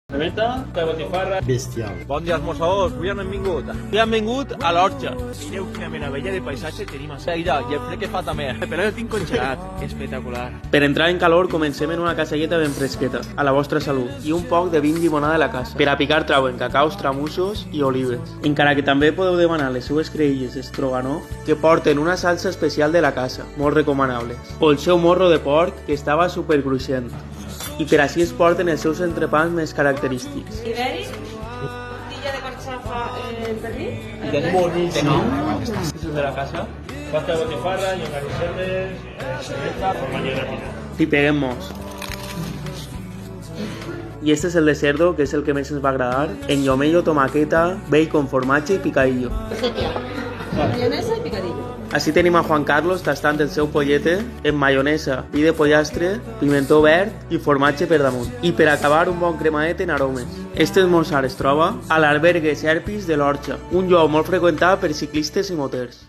Cremeta, de botifarra. Bestial. Bon dia, esmorzadors. Avui han vingut. Avui han vingut a l'Orxa. Mireu quina meravella de paisatge tenim a Seguida, i el fred que fa també. Però jo tinc congelat. Espectacular. Per entrar en calor, comencem en una casalleta ben fresqueta, a la vostra salut, i un poc de vin llimonada de la casa. Per a picar trauen cacaus, tramussos i olives. Encara que també podeu demanar les seues creïlles d'estroganoff, que porten una salsa especial de la casa, molt recomanables. O el seu morro de porc, que estava supercruixent. I per així es porten els seus entrepans més característics. Ibèric, tortilla de carxofa en pernil. Boníssim. Això és de la casa. Pasta de botifarra, llonganicetes, cremeta, formatge de Li peguem mos. I este és el de cerdo, que és el que més ens va agradar, en llomello, tomaqueta, bacon, formatge i picadillo. Mayonesa i picadillo. Així tenim a Juan Carlos tastant el seu pollete en maionesa, vi de pollastre, pimentó verd i formatge per damunt. I per acabar, un bon cremadet en aromes. Este esmorzar es troba a l'albergue Serpis de l'Orxa, un lloc molt freqüentat per ciclistes i moters.